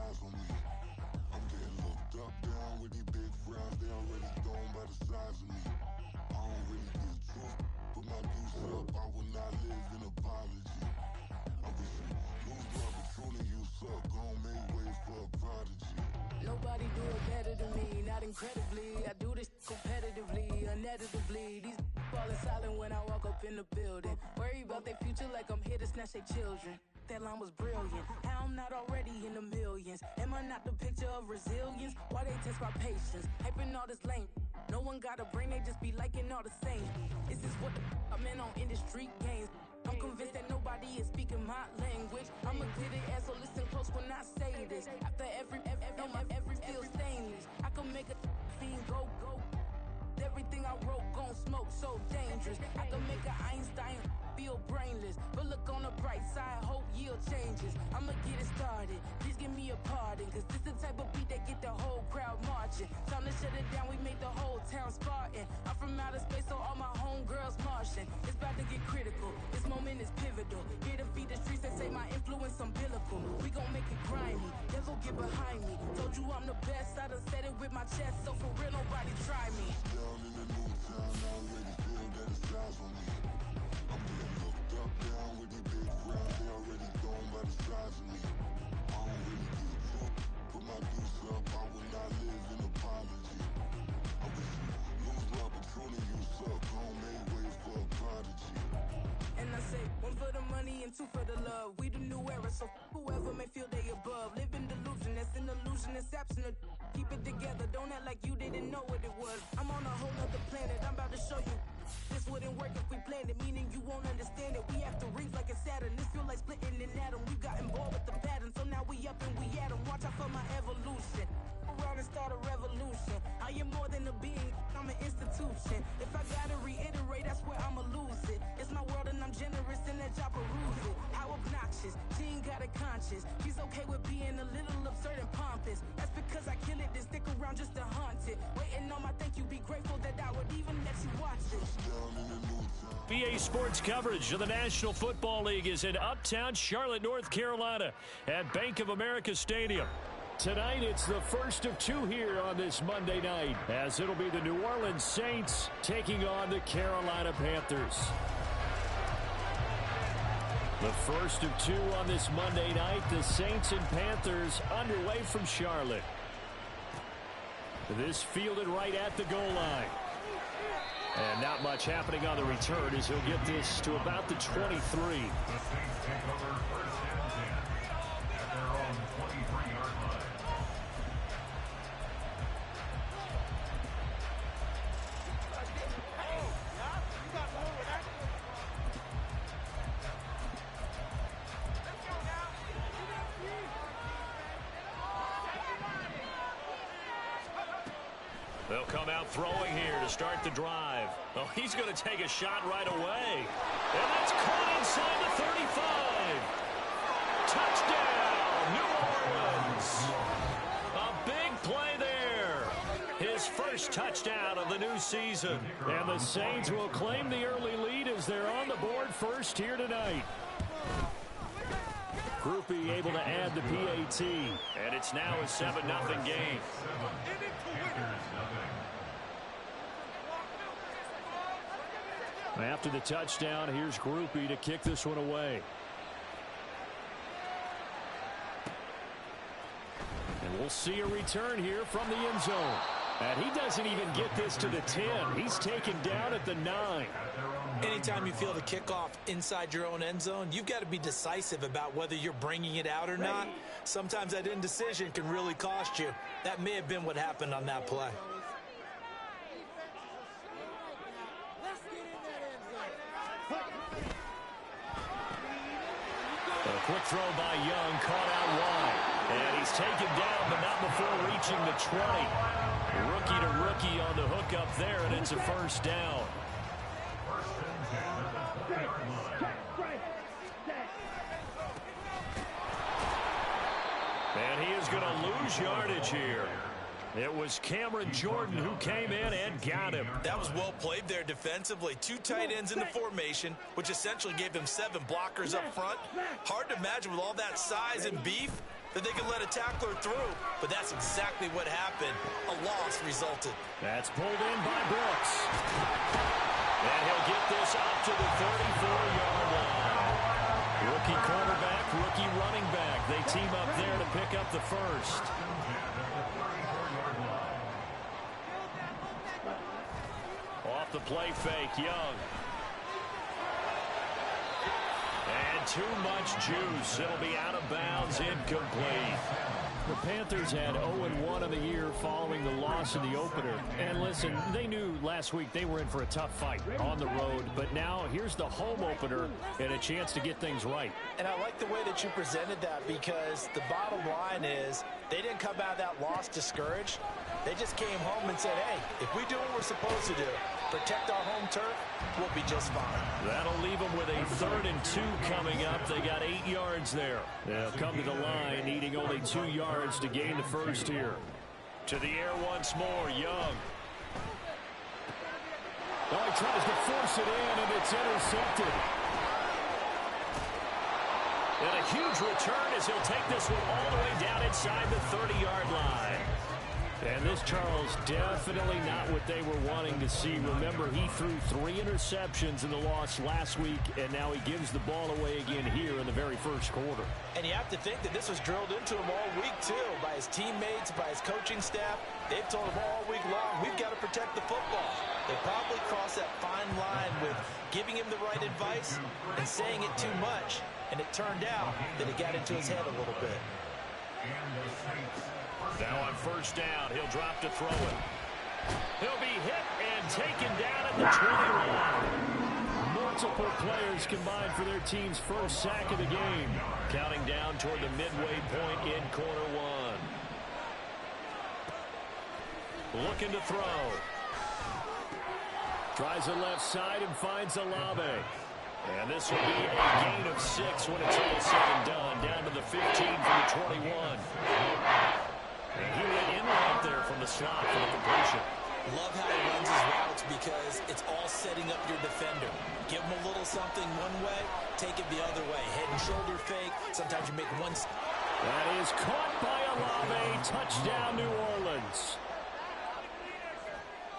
eyes on me. I'm getting looked up, down with these big frowns. They already thrown by the size of me. I don't really get truth, but my deuce up. I will not live in apology. I wish you lose love, but truly you suck. Gon' make way for a prodigy. Nobody do it better than me, not incredibly. I do this competitively, uneditably. These falling silent when I walk up in the building. Worry about their future like I'm here to snatch their children. That line was brilliant. How I'm not already in the millions? Am I not the picture of resilience? Why they test my patience? Hyping all this lame. No one got a brain, they just be liking all the same. This is what the I'm in on industry games. I'm convinced that nobody is speaking my language. I'm a glitter ass, so listen close when I say this. After every feel stainless. I can make a fiend go. Everything I wrote gon' smoke, so dangerous. I can make an Einstein feel brainless. But look on the bright side, hope yield changes. I'ma get it started, please give me a pardon. Cause this the type of beat that get the whole crowd marching. Time to shut it down, we make the whole town Spartan. I'm from outer space, so all my homegirls Martian. It's about to get critical, this moment is pivotal. Here to feed the streets that say my influence umbilical. We gon' make it grimy, devil get behind me. Told you I'm the best, I done said it with my chest. So for real, nobody try me. Down in the new town, I already feel that it's eyes on me. I'm getting looked up, down with these big frowns. They already thrown by the size of me. I don't really get truth, but my deuce up. I will not live in apology. I wish you lose love, but truly you suck. Gon' make way for a prodigy. And I say, one for the money and two for the love. We the new era, so whoever may feel they above. Live in delusion, that's an illusion, it's absent. Keep it together, don't act like you didn't know what it was. I'm on a whole nother planet, I'm about to show you. This wouldn't work if we planned it, meaning you won't understand it. We have to rings like a Saturn, this feel like splitting an atom. We got involved with the pattern, so now we up and we at 'em. Watch out for my evolution. Around and start a revolution. I am more than a being, I'm an institution. If I gotta reiterate, that's where I'ma lose it. It's my world and I'm generous and that y'all peruse it. How obnoxious, she ain't got a conscience. She's okay with being a little absurd and pompous. That's because I kill it, then stick around just to haunt it. Waiting on my thank you, be grateful that I would even let you watch it. BA Sports coverage of the National Football League is in Uptown Charlotte, North Carolina at Bank of America Stadium. Tonight, it's the first of two here on this Monday night, as it'll be the New Orleans Saints taking on the Carolina Panthers. The first of two on this Monday night, the Saints and Panthers underway from Charlotte. This fielded right at the goal line. And not much happening on the return as he'll get this to about the 23. The Saints take over first and 10 at their own 23-yard line. They'll come out throwing here to start the drive. Oh, he's going to take a shot right away. And that's caught inside the 35. Touchdown, New Orleans. A big play there. His first touchdown of the new season. And the Saints will claim the early lead as they're on the board first here tonight. Groupie able to add the PAT. And it's now a 7-0 game. After the touchdown, here's Groupie to kick this one away. And we'll see a return here from the end zone. And he doesn't even get this to the 10. He's taken down at the 9. Anytime you feel the kickoff inside your own end zone, you've got to be decisive about whether you're bringing it out or not. Sometimes that indecision can really cost you. That may have been what happened on that play. A quick throw by Young, caught out wide. And he's taken down, but not before reaching the 20. Rookie to rookie on the hookup there, and it's a first down. First and 10 at the 40-yard line. And he is going to lose yardage here. It was Cameron Jordan who came in and got him. That was well played there defensively. Two tight ends in the formation, which essentially gave them 7 blockers up front. Hard to imagine with all that size and beef, that they could let a tackler through, but that's exactly what happened. A loss resulted. That's pulled in by Brooks. And he'll get this up to the 34-yard line. Rookie quarterback, rookie running back. They team up there to pick up the first. Off the play fake, Young. And too much juice. It'll be out of bounds, incomplete. The Panthers had 0-1 on the year following the loss in the opener. And listen, they knew last week they were in for a tough fight on the road. But now here's the home opener and a chance to get things right. And I like the way that you presented that, because the bottom line is they didn't come out of that loss discouraged. They just came home and said, hey, if we do what we're supposed to do, protect our home turf, we'll be just fine. That'll leave them with a 3rd and 2 coming up. They got 8 yards there. They'll come to the line, needing only 2 yards to gain the first here. To the air once more, Young. Oh, he tries to force it in, and it's intercepted. And a huge return as he'll take this one all the way down inside the 30-yard line. And this, Charles, definitely not what they were wanting to see. Remember, he threw 3 interceptions in the loss last week, and now he gives the ball away again here in the very first quarter. And you have to think that this was drilled into him all week, too, by his teammates, by his coaching staff. They've told him all week long, we've got to protect the football. They probably crossed that fine line with giving him the right advice and saying it too much. And it turned out that it got into his head a little bit. Now on first down, he'll drop to throw it. He'll be hit and taken down at the 20 line. Multiple players combined for their team's first sack of the game. Counting down toward the midway point in quarter one. Looking to throw. Tries the left side and finds Olave. And this will be a gain of 6 when it's all said and done. Down to the 15 from the 21. And he went in right there from the slot for the completion. Love how he runs his routes, because it's all setting up your defender. Give him a little something one way, take it the other way. Head and shoulder fake. Sometimes you make one. That is caught by Olave. Touchdown, New Orleans.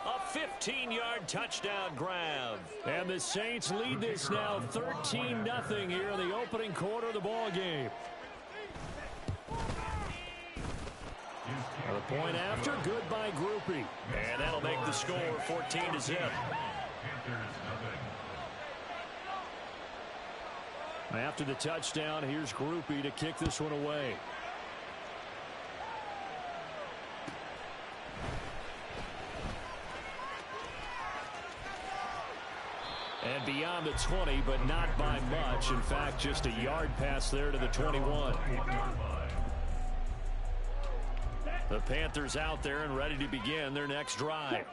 A 15-yard touchdown grab. And the Saints lead this now 13-0 here in the opening quarter of the ball game. The point after, good by Groupie. And that'll make the score 14-0. After the touchdown, here's Groupie to kick this one away. And beyond the 20, but not by much. In fact, just a yard pass there to the 21. The Panthers out there and ready to begin their next drive.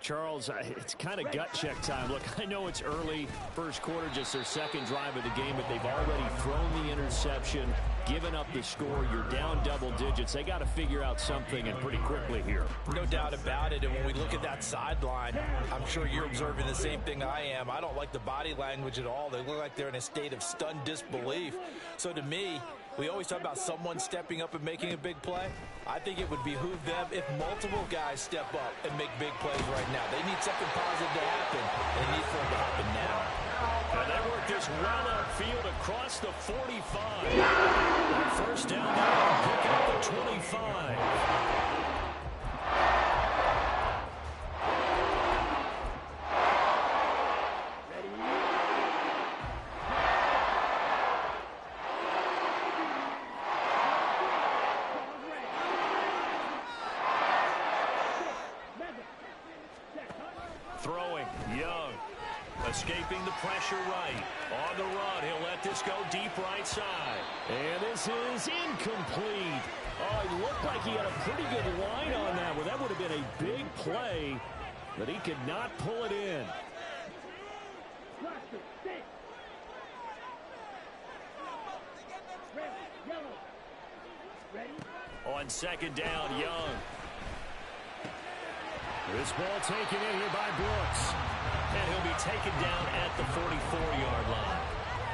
Charles, it's kind of gut check time. Look, I know it's early, first quarter, just their second drive of the game, but they've already thrown the interception, given up the score. You're down double digits. They got to figure out something, and pretty quickly here. No doubt about it. And when we look at that sideline, I'm sure you're observing the same thing I am. I don't like the body language at all. They look like they're in a state of stunned disbelief. So to me, we always talk about someone stepping up and making a big play. I think it would behoove them if multiple guys step up and make big plays right now. They need something positive to happen, and it needs for it to happen now. And they work this well upfield across the 45. And first down now, picking up the 25. Throwing, Young, escaping the pressure right. On the run, he'll let this go deep right side. And this is incomplete. Oh, it looked like he had a pretty good line on that. Well, that would have been a big play, but he could not pull it in. On second down, Young. This ball taken in here by Brooks. And he'll be taken down at the 44-yard line.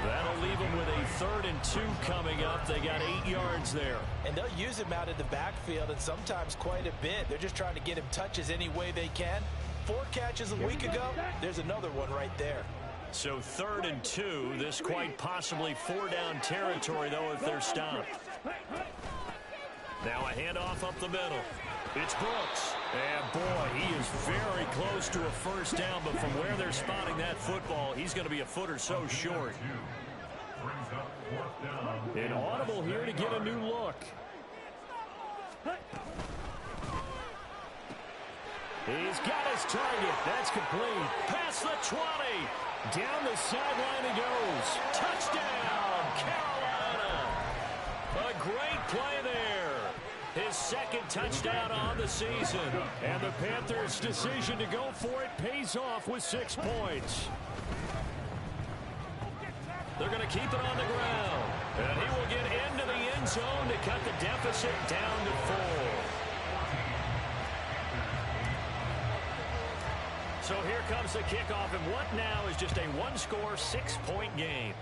That'll leave him with a 3rd and 2 coming up. They got 8 yards there. And they'll use him out in the backfield, and sometimes quite a bit. They're just trying to get him touches any way they can. 4 catches a week ago. There's another one right there. So 3rd and 2. This quite possibly 4-down territory, though, if they're stopped. Now a handoff up the middle. It's Brooks. And, boy, he is very close to a first down, but from where they're spotting that football, he's going to be a foot or so short. An audible here to get a new look. He's got his target. That's complete. Past the 20. Down the sideline he goes. Touchdown, Carolina. A great play there. His 2nd touchdown on the season. And the Panthers' decision to go for it pays off with 6 points. They're going to keep it on the ground. And he will get into the end zone to cut the deficit down to 4. So here comes the kickoff, and what now is just a 1-score, 6-point game.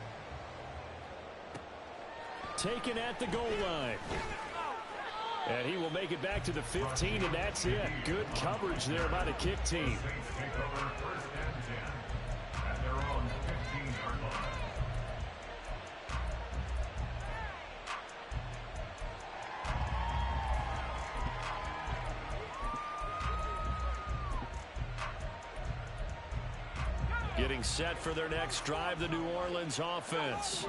Taken at the goal line. And he will make it back to the 15, and that's it. Good coverage there by the kick team. Getting set for their next drive, the New Orleans offense.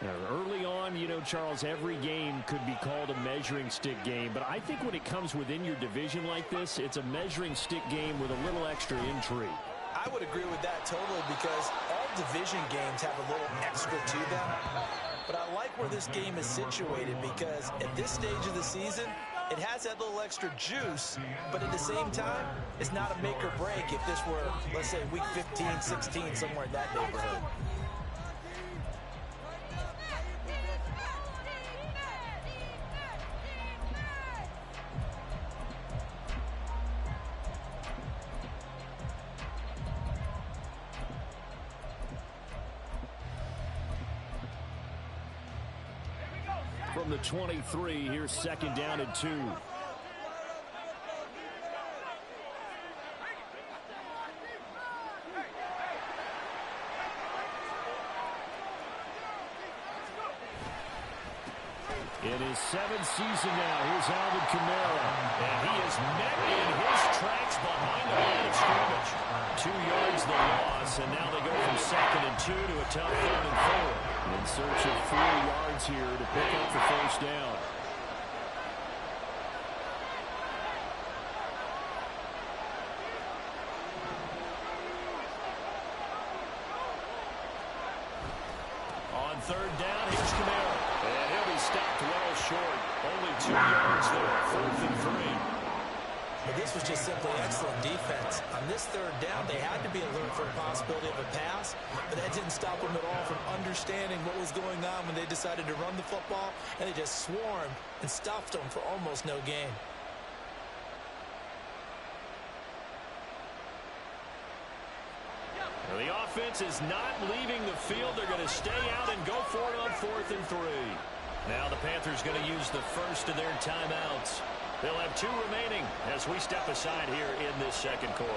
Now, early on, you know, Charles, every game could be called a measuring stick game. But I think when it comes within your division like this, it's a measuring stick game with a little extra intrigue. I would agree with that totally because all division games have a little extra to them. But I like where this game is situated because at this stage of the season, it has that little extra juice, but at the same time, it's not a make or break if this were, let's say, week 15, 16, somewhere in that neighborhood. From the 23, here's 2nd down and 2. In his 7th season now, here's Alvin Kamara. And he is met in his tracks behind the line of scrimmage. 2 yards the loss, and now they go from 2nd and 2 to a tough 3rd and 4. In search of 4 yards here to pick up the first down. On 3rd down, here's Kamara. And he'll be stopped well short. Only 2 yards there, 4th and 3. But this was just simply excellent defense. On this 3rd down, they had to be alert for a possibility of a pass, but that didn't stop them at all from understanding what was going on when they decided to run the football, and they just swarmed and stuffed them for almost no gain. Well, the offense is not leaving the field. They're going to stay out and go for it on 4th and 3. Now the Panthers going to use the first of their timeouts. They'll have 2 remaining as we step aside here in this 2nd quarter.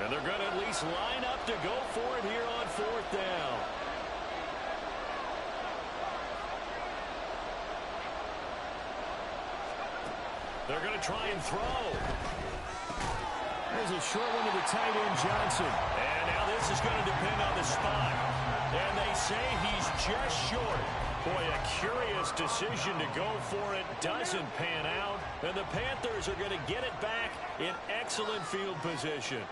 And they're going to at least line up to go for it here on 4th down. They're going to try and throw. There's a short one to the tight end, Johnson. And now this is going to depend on the spot. And they say he's just short. Boy, a curious decision to go for it. Doesn't pan out. And the Panthers are going to get it back in excellent field position.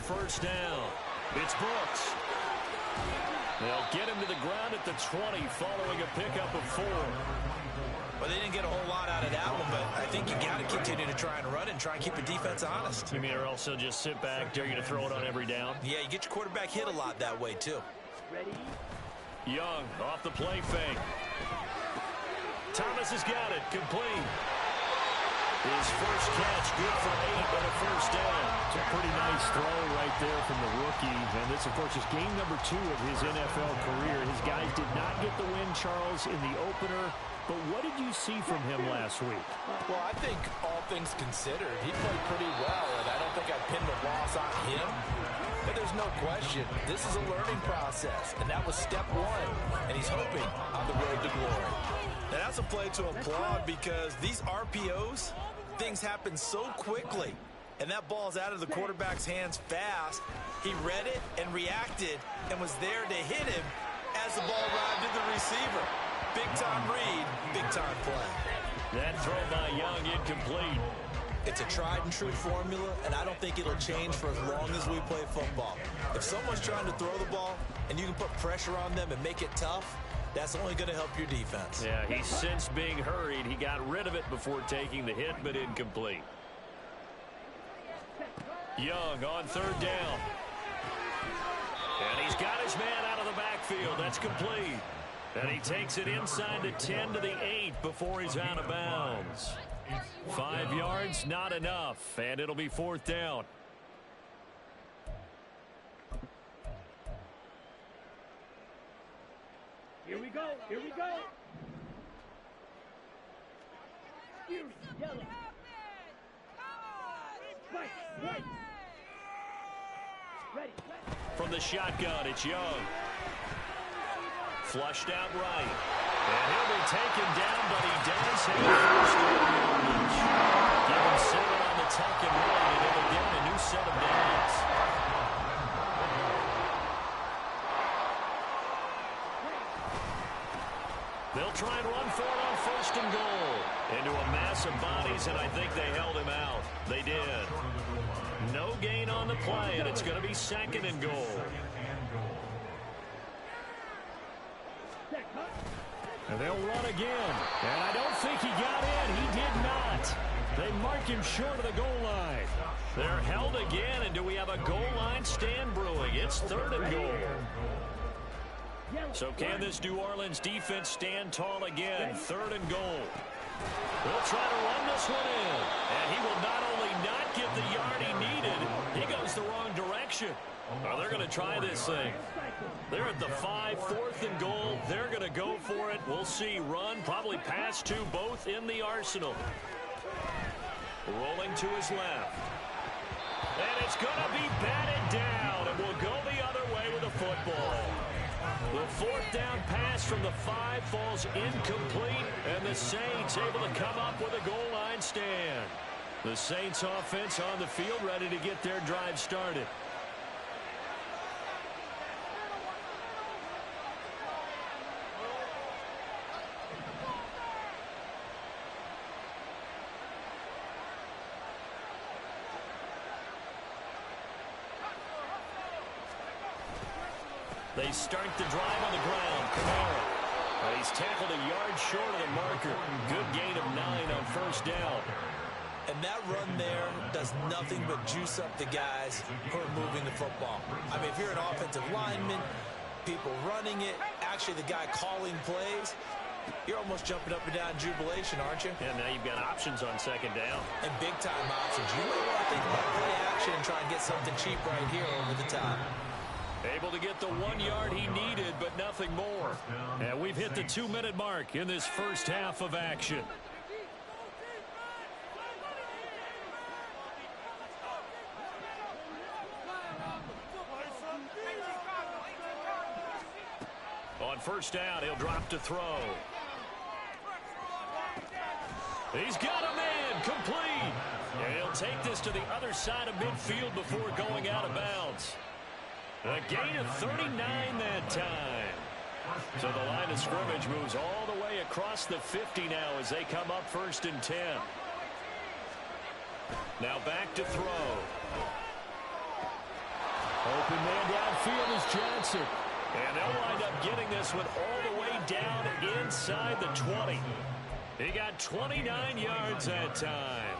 first down. It's Brooks. They'll get him to the ground at the 20 following a pickup of 4. Well, they didn't get a whole lot out of that one, but I think you got to continue to try and run it and try and keep the defense honest. You mean or also just sit back, dare you to throw it on every down? Yeah, you get your quarterback hit a lot that way, too. Young off the play fake. Thomas has got it. Complete. His first catch, good for 8 and a first down. It's a pretty nice throw right there from the rookie. And this, of course, is game number 2 of his NFL career. His guys did not get the win, Charles, in the opener. But what did you see from him last week? Well, I think all things considered, he played pretty well, and I don't think I'd pin the loss on him. But there's no question, this is a learning process, and that was step 1, and he's hoping on the road to glory. And that's a play to applaud because these RPOs, things happen so quickly, and that ball's out of the quarterback's hands fast. He read it and reacted and was there to hit him as the ball arrived to the receiver. Big-time read, big-time play. That throw by Young incomplete. It's a tried-and-true formula, and I don't think it'll change for as long as we play football. If someone's trying to throw the ball and you can put pressure on them and make it tough, that's only going to help your defense. Yeah, he sensed being hurried. He got rid of it before taking the hit, but incomplete. Young on third down. And he's got his man out of the backfield. That's complete. And he takes it inside the 10 to the 8 before he's out of bounds. 5 yards, not enough, and it'll be fourth down. Here we go, here we go. Yellow. Right. Ready. From the shotgun, it's Young. Flushed out right. And he'll be taken down, but he does have the first yardage. Give him 7 on the tuck and run, and it'll get him a new set of downs. They'll try and run for it on first and goal. Into a mass of bodies, and I think they held him out. They did. No gain on the play, and it's going to be second and goal. And they'll run again. And I don't think he got in. He did not. They mark him short of the goal line. They're held again, and do we have a goal line stand brewing? It's third and goal. So can this New Orleans defense stand tall again? Third and goal. They'll try to run this one in. And he will not only not get the yard he needed, he goes the wrong direction. Well, they're going to try this thing. They're at the 5, fourth and goal. They're going to go for it. We'll see. Run, probably pass to both in the arsenal. Rolling to his left. And it's going to be batted down, and we'll go the other way with the football. The fourth down pass from the 5 falls incomplete, and the Saints able to come up with a goal line stand. The Saints offense on the field ready to get their drive started. They start the drive on the ground. Kamara. But he's tackled a yard short of the marker. Good gain of 9 on first down. And that run there does nothing but juice up the guys who are moving the football. I mean, if you're an offensive lineman, people running it, actually the guy calling plays, you're almost jumping up and down in jubilation, aren't you? And now you've got options on second down. And big-time options. You may want to think about play action and try and get something cheap right here over the top. Able to get the 1 yard he needed, but nothing more. And we've hit the 2-minute mark in this first half of action. On first down, he'll drop to throw. He's got a man, complete. And he'll take this to the other side of midfield before going out of bounds. A gain of 39 that time. So the line of scrimmage moves all the way across the 50 now as they come up first and 10. Now back to throw. Open man downfield is Johnson. And they'll wind up getting this one all the way down inside the 20. He got 29 yards that time.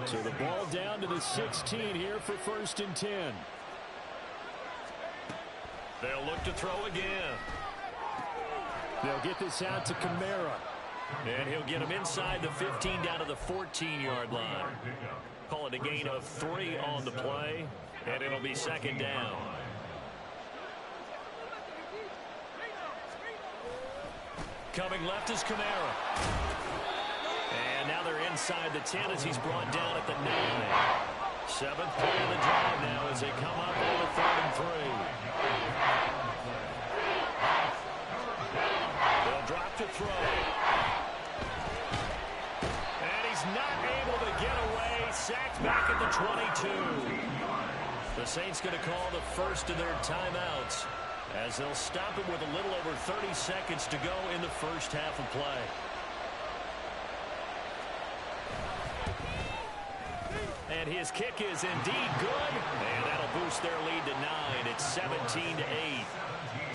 So the ball down to the 16 here for 1st and 10. They'll look to throw again. They'll get this out to Kamara. And he'll get him inside the 15 down to the 14-yard line. Call it a gain of 3 on the play. And it'll be 2nd down. Coming left is Kamara. And now they're inside the 10 as he's brought down at the 9. 7th play of the drive now as they come up on the 3rd and 3. They'll drop to throw. And he's not able to get away. Sacked back at the 22. The Saints going to call the first of their timeouts, as they'll stop it with a little over 30 seconds to go in the first half of play. And his kick is indeed good, and that'll boost their lead to 9. It's 17-8.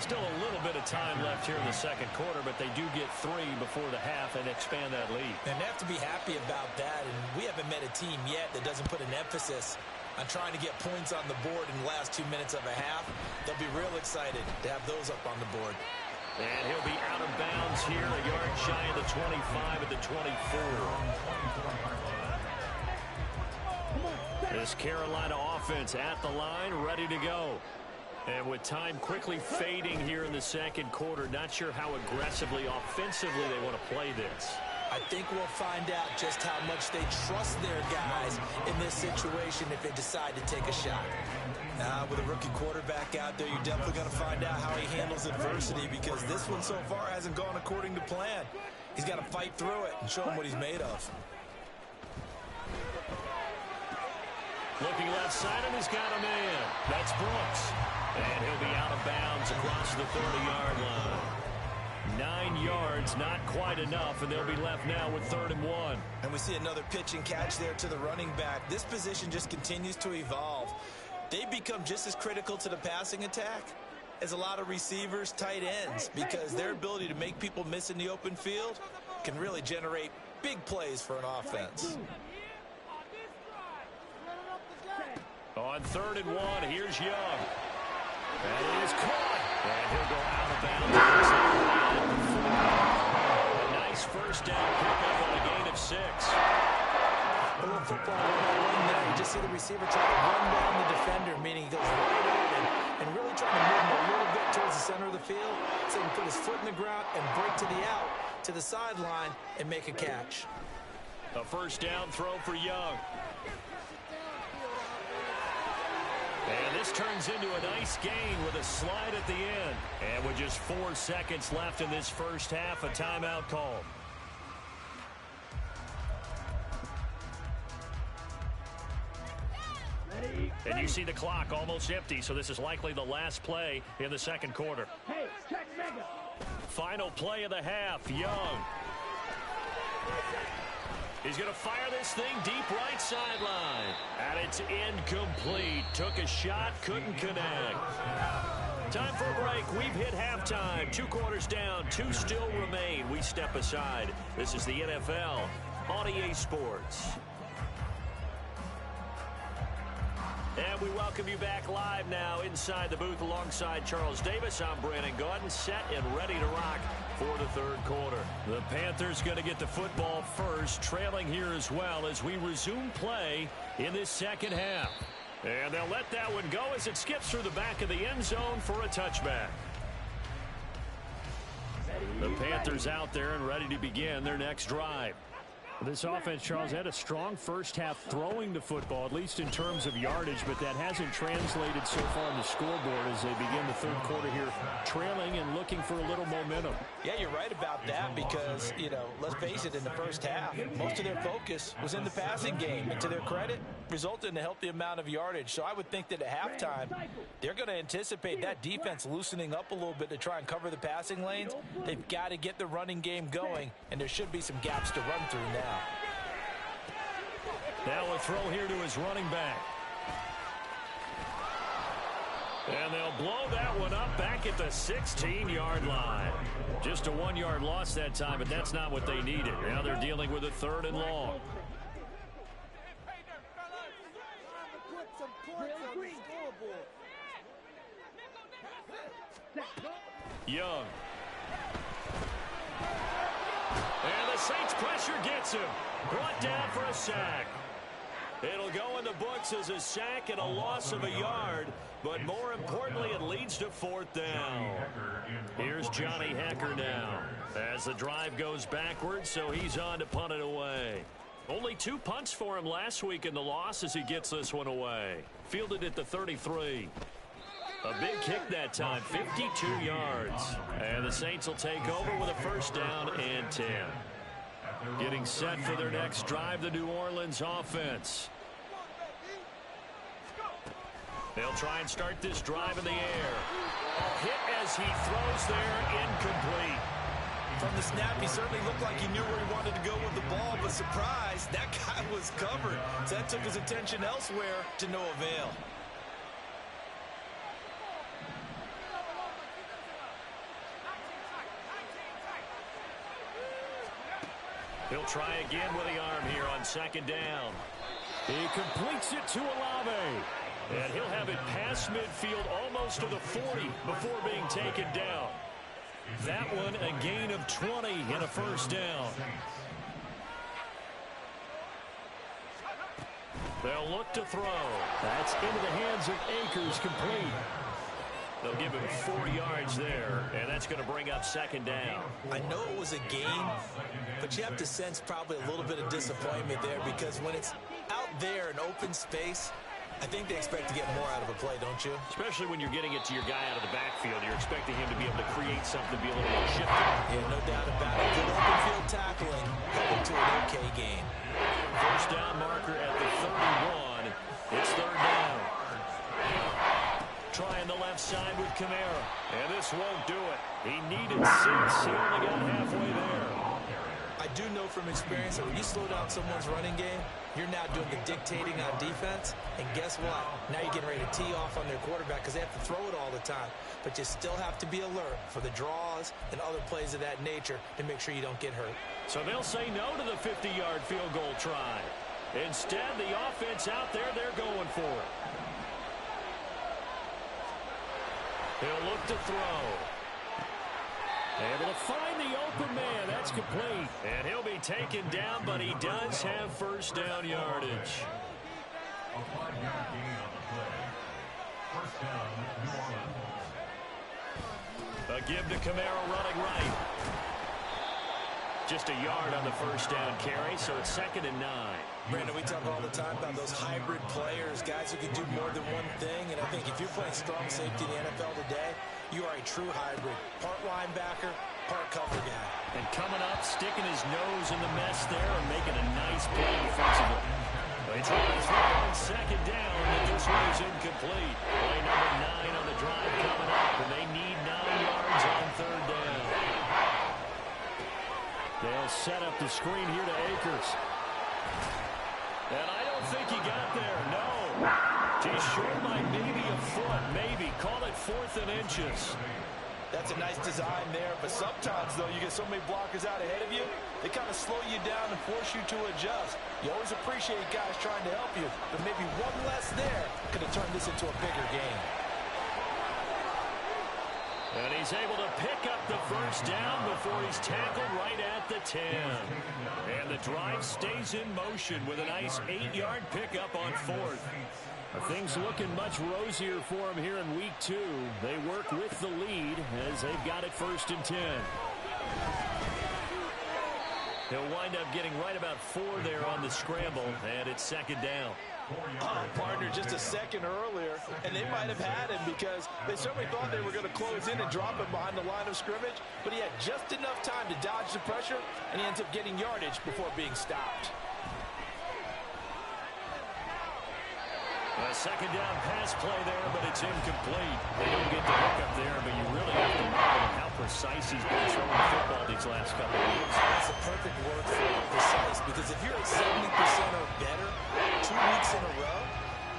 Still a little bit of time left here in the second quarter, but they do get 3 before the half and expand that lead. And they have to be happy about that, and we haven't met a team yet that doesn't put an emphasis on trying to get points on the board in the last 2 minutes of a half. They'll be real excited to have those up on the board. And he'll be out of bounds here, a yard shy of the 25 at the 24. This Carolina offense at the line, ready to go. And with time quickly fading here in the second quarter, not sure how aggressively, offensively they want to play this. I think we'll find out just how much they trust their guys in this situation if they decide to take a shot. With a rookie quarterback out there, you're definitely going to find out how he handles adversity, because this one so far hasn't gone according to plan. He's got to fight through it and show him what he's made of. Looking left side, and he's got a man. That's Brooks. And he'll be out of bounds across the 30-yard line. 9 yards, not quite enough, and they'll be left now with 3rd and 1. And we see another pitch and catch there to the running back. This position just continues to evolve. They become just as critical to the passing attack as a lot of receivers, tight ends, because their ability to make people miss in the open field can really generate big plays for an offense. On 3rd and 1, here's Young. And he is caught. And he'll go out of bounds. A nice first down pickup on a gain of 6. A little football 101 there. You just see the receiver try to run down the defender, meaning he goes right at him and really trying to move him a little bit towards the center of the field so he can put his foot in the ground and break to the out, to the sideline, and make a catch. A first down throw for Young. And this turns into a nice gain with a slide at the end. And with just 4 seconds left in this first half, a timeout call. And you see the clock almost empty, so this is likely the last play in the second quarter. Hey, check mega. Final play of the half, Young. He's going to fire this thing deep right sideline. And it's incomplete. Took a shot, couldn't connect. Time for a break. We've hit halftime. 2 quarters down, 2 still remain. We step aside. This is the NFL on EA Sports. And we welcome you back live now inside the booth alongside Charles Davis. I'm Brandon Gaudin, set and ready to rock for the third quarter. The Panthers going to get the football first, trailing here as well as we resume play in this second half. And they'll let that one go as it skips through the back of the end zone for a touchback. The Panthers out there and ready to begin their next drive. This offense, Charles, had a strong first half throwing the football, at least in terms of yardage, but that hasn't translated so far on the scoreboard as they begin the third quarter here, trailing and looking for a little momentum. Yeah, you're right about that because, let's face it, in the first half, most of their focus was in the passing game. And to their credit, resulted in a healthy amount of yardage. So I would think that at halftime, they're going to anticipate that defense loosening up a little bit to try and cover the passing lanes. They've got to get the running game going, and there should be some gaps to run through now. Now a throw here to his running back. And they'll blow that one up back at the 16-yard line. Just a 1-yard loss that time, but that's not what they needed. Now they're dealing with a 3rd and long. Young. And the Saints pressure gets him. Brought down for a sack. It'll go in the books as a sack and a loss of a yard, but more importantly, it leads to 4th down. Here's Johnny Hekker now as the drive goes backwards, so he's on to punt it away. Only 2 punts for him last week in the loss as he gets this one away. Fielded at the 33. A big kick that time, 52 yards. And the Saints will take over with a 1st down and 10. Getting set for their next drive, the New Orleans offense. They'll try and start this drive in the air. A hit as he throws there, incomplete. From the snap, he certainly looked like he knew where he wanted to go with the ball, but surprise, that guy was covered. So that took his attention elsewhere to no avail. He'll try again with the arm here on 2nd down. He completes it to Olave. And he'll have it past midfield almost to the 40 before being taken down. That one a gain of 20 and a 1st down. They'll look to throw. That's into the hands of Akers, complete. They'll give him 4 yards there, and that's going to bring up 2nd down. I know it was a gain, but you have to sense probably a little bit of disappointment there because when it's out there in open space, I think they expect to get more out of a play, don't you? Especially when you're getting it to your guy out of the backfield. You're expecting him to be able to create something, be a little more shifty. Yeah, no doubt about it. Good open field tackling, heading to an okay gain. 1st down marker at the 31. It's 3rd down. Trying the left side with Kamara. And this won't do it. He needed 6. He only got halfway there. I do know from experience that when you slow down someone's running game, you're now doing the dictating on defense. And guess what? Now you're getting ready to tee off on their quarterback because they have to throw it all the time. But you still have to be alert for the draws and other plays of that nature to make sure you don't get hurt. So they'll say no to the 50-yard field goal try. Instead, the offense out there, they're going for it. He'll look to throw. Able to find the open man. That's complete. And he'll be taken down, but he does have 1st down yardage. A 5-yard gain on the play. 1st down, New Orleans. A give to Kamara running right. Just a yard on the 1st down carry, so it's 2nd and 9. Brandon, we talk all the time about those hybrid players, guys who can do more than one thing. And I think if you're playing strong safety in the NFL today, you are a true hybrid. Part linebacker, part cover guy. And coming up, sticking his nose in the mess there and making a nice play defensively. They try to throw on 2nd down, but this one is incomplete. Play number 9 on the drive coming up, and they need 9 yards on 3rd down. They'll set up the screen here to Akers. And I don't think he got there, no. He's short by maybe a foot, maybe. Call it 4th and inches. That's a nice design there, but sometimes, though, you get so many blockers out ahead of you, they kind of slow you down and force you to adjust. You always appreciate guys trying to help you, but maybe one less there could have turned this into a bigger game. And he's able to pick up the 1st down before he's tackled right at the 10. And the drive stays in motion with a nice 8-yard pickup on 4th. Things looking much rosier for him here in week 2. They work with the lead as they've got it 1st and 10. He'll wind up getting right about 4 there on the scramble, and it's 2nd down. Partner just a second earlier, and they might have had him because they certainly thought they were going to close in and drop him behind the line of scrimmage, but he had just enough time to dodge the pressure, and he ends up getting yardage before being stopped. A 2nd down pass play there, but it's incomplete. They don't get the hook up there, but you really have to marvel how precise he's been throwing the football these last couple of weeks. That's a perfect word for precise, because if you're at 70% or better 2 weeks in a row,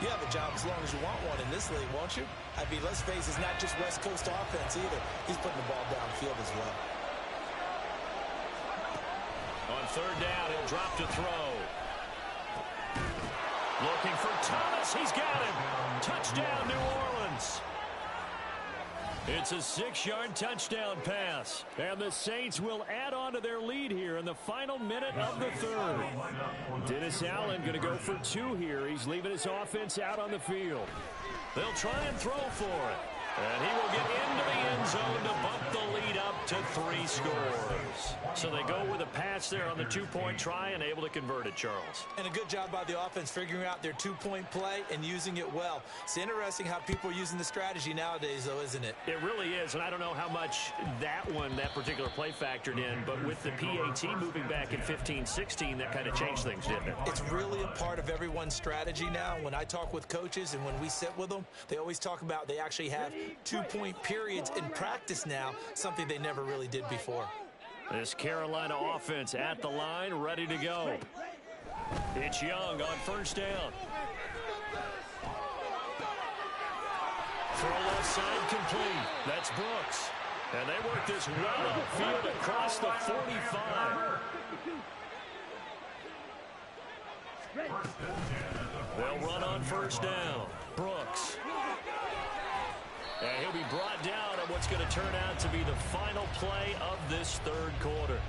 You have a job as long as you want one in this league, won't you? I mean, let's face it, it's not just West Coast offense either. He's putting the ball downfield as well. On third down, he'll drop to throw. Looking for Thomas. He's got him. Touchdown, New Orleans. It's a 6-yard touchdown pass. And the Saints will add on to their lead here in the final minute of the third. Dennis Allen going to go for 2 here. He's leaving his offense out on the field. They'll try and throw for it. And he will get into the end zone to bump the lead up to 3 scores. So they go with a pass there on the 2-point try and able to convert it, Charles. And a good job by the offense figuring out their 2-point play and using it well. It's interesting how people are using the strategy nowadays, though, isn't it? It really is, and I don't know how much that particular play factored in, but with the PAT moving back in 15-16, that kind of changed things, didn't it? It's really a part of everyone's strategy now. When I talk with coaches and when we sit with them, they always talk about they actually have 2-point periods in practice now, something they never really did before. This Carolina offense at the line, ready to go. It's Young on first down. Throw left side complete. That's Brooks. And they work this well upfield across the 45. They'll run on first down. Brooks. And he'll be brought down on what's going to turn out to be the final play of this third quarter.